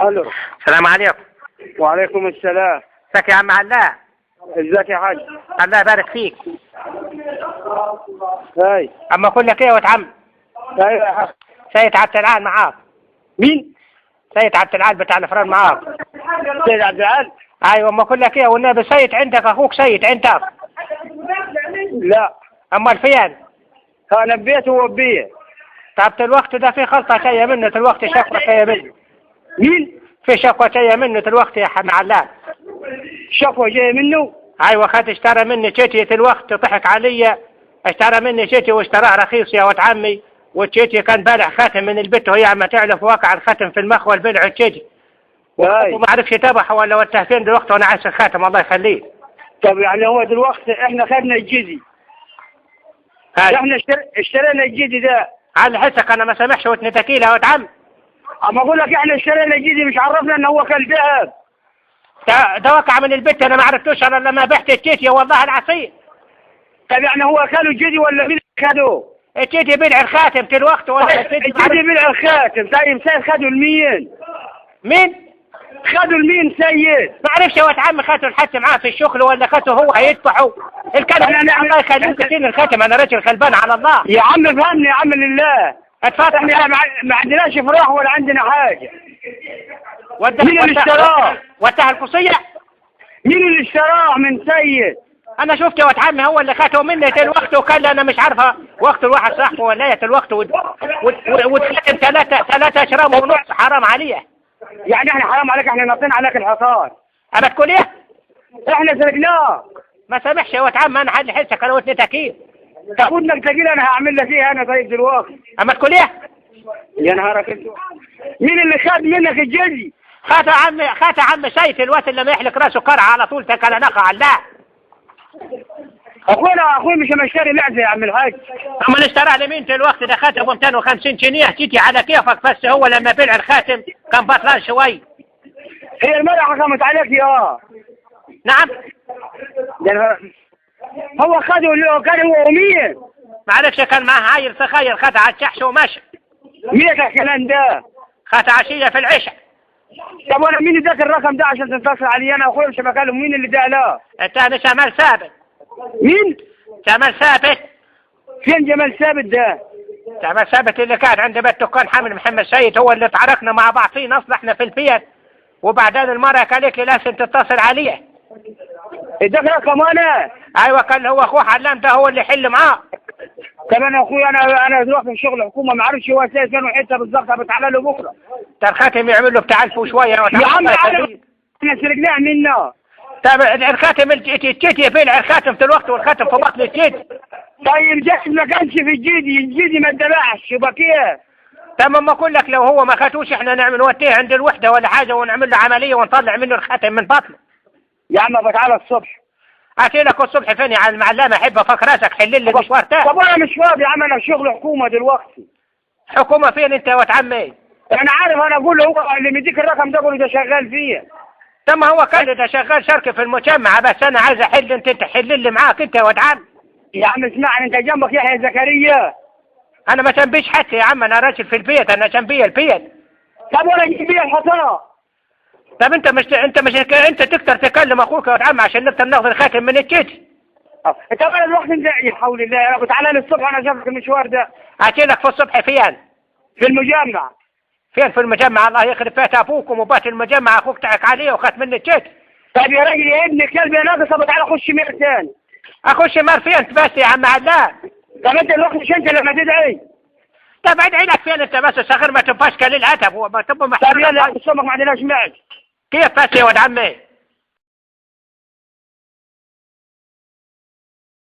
الو. السلام عليكم. وعليكم السلام. ازيك يا عم علاء؟ ازيك يا حاج؟ الله يبارك فيك. هاي. اما اقول لك ايه يا واد عم؟ ايوه يا حاج. سيد عبد العال معاك. مين؟ سيد عبد العال بتاع الفرن معاك. سيد عبد العال؟ ايوه اما اقول لك ايه، والنبي سيد عندك اخوك سيد عندك؟ لا. امال فين؟ انا ببيت وهو ببيت. طب الوقت ده في خلطه جايه منه الوقت، شكوى جايه منه. مين؟ في شكوى جايه منه الوقت يا حم علاء. شكوى جايه منه؟ ايوه خد اشترى مني تشيتي الوقت وضحك عليا. اشترى مني تشيتي واشتراه رخيص يا ولد عمي، والتشيتي كان بالع خاتم من البت وهي عم تعرف واقع الختم في المخول بلع التشيتي. وما عرفش يتابعه ولا وتاه فين دلوقتي وانا عايز الخاتم الله يخليه. طب يعني هو دلوقتي احنا خدنا الجدي. احنا اشترينا الجدي ده. على حسك انا ما سامحش وتنتكيله يا ولد عم. اما اقول لك احنا اشترينا الجدي مش عرفنا ان هو كان ذهب. ده وقع من البت انا ما عرفتوش الا لما بعت التشيتي والله العصير. طب يعني هو كانوا الجدي ولا مين خدوه؟ التشيتي بلع الخاتم دلوقتي ولا الجدي بلع الخاتم. طيب سيد خدوا لمين؟ مين؟ خدوا لمين سيد؟ ما عرفش يا ولد عم خدوا الحس معاه في الشغل ولا خدوا هو هيدفعوا الكلام. الله يخليك تشيل الختم انا راجل غلبان على الله. يا عم فهمني يا عم لله. اتفضل. احنا ما عندناش افراح ولا عندنا حاجه. مين اللي اشتراه؟ وتاه القصيه؟ مين اللي اشتراه من سيد؟ انا شفت يا ولد عمي هو اللي خاته مني الوقت وكان انا مش عارفه وقت الواحد صاحبه ولا الوقت وتختم ثلاثة اشرام ونص حرام عليه. يعني احنا حرام عليك، احنا ناطين عليك الحصان. اما تقول ايه؟ احنا سرقناه. ما سامحش يا ولد عم انا حد حسك انا واتني تكيل. طب انك تقيل انا هعمل لك ايه انا طيب دلوقتي؟ اما تقول ايه؟ يا نهارك انت. مين اللي خد منك الجدي؟ خات عم سيد الوقت اللي ما يحلق راسه قرع على طول تكل نقع الله. اخوي مش مشتري معزه يا عم الحاج. اما اللي اشترى لمين الوقت ده خاتم ب 250 جنيه تيجي على كيفك، بس هو لما بلع الخاتم كان بطلان شوي. هي المرأة حكمت عليك يا. نعم. هو خده كان هو ومين؟ معلش كان معاه عيل صغير خد على الشحش ومشى. مين الكلام ده؟ خد عشية في العشاء. طب وانا مين اداك الرقم ده عشان تتصل علي انا واخويا مش بكلم؟ مين اللي ده؟ لا الثاني جمال ثابت. مين؟ جمال ثابت. فين جمال ثابت ده؟ جمال ثابت اللي كان عند بيت دكان حامل محمد سيد، هو اللي تعاركنا مع بعض فيه نصلحنا في البيت، وبعدين المرة قالت لي لازم تتصل عليه. اداك رقم انا؟ ايوه كان هو اخوه علام ده هو اللي يحل معاه. طب انا اخويا انا دلوقتي في شغل حكومه ما اعرفش هو سايق فين وحته بالظبط، بتعالى له بكره. ده الخاتم يعمل له بتاع 1000 وشويه يا عم احنا سرقناه منه. طب الخاتم الجيت يبيع الخاتم في الوقت والخاتم في بطن الجيت. طيب الجيت ما كانش في الجيدي ما اتباعش يبقى كيف؟ تمام. ما اقول لك لو هو ما خاتوش احنا نعمل نوديه عند الوحده ولا حاجه ونعمل له عمليه ونطلع منه الخاتم من بطنه. يا عم بتعالى الصبح. اتي لك الصبح فين يا عم المعلمه؟ احب افك راسك حل لي المشوار تاني. طب انا مش فاضي يا عم، انا في شغل حكومه دلوقتي. حكومه فين انت يا ولد عمي؟ انا عارف، انا اقول له هو اللي مديك الرقم ده قول له ده شغال فيه. طب ما هو كان ده شغال شركه في المجمع، بس انا عايز احل انت تحل اللي معاك انت يا ولد عم. يا عم اسمعني، انت جنبك يحيى زكريا. انا ما جنبيش حتى يا عم، انا راجل في البيت، انا جنبي البيت. طب وانا جنبي الحصان. طب انت تقدر تكلم اخوك يا ولد عم عشان نقدر ناخذ الخاتم من الجيت. طب انا الوقت ده يا حول الله يا رب، تعالى لي الصبح انا شافك المشوار ده. اتي لك في الصبح فين؟ في المجمع. فين في المجمع؟ الله يخرب بيت ابوكم وبات المجمع، اخوك تعك عليه وخات مني الجيت. طيب يا راجل يا ابن الكلب يا ناقص، طب تعالى خش مير ثاني. اخش مار فين بس يا عم علاء؟ طب انت الوقت مش انت لما تدعي. طب ادعي لك فين انت بس صغير ما تبقاش كليل عتب وما تبقى محتاج. طب يلا الصبح ما عندناش معك. كيف بس يا ولد عمي؟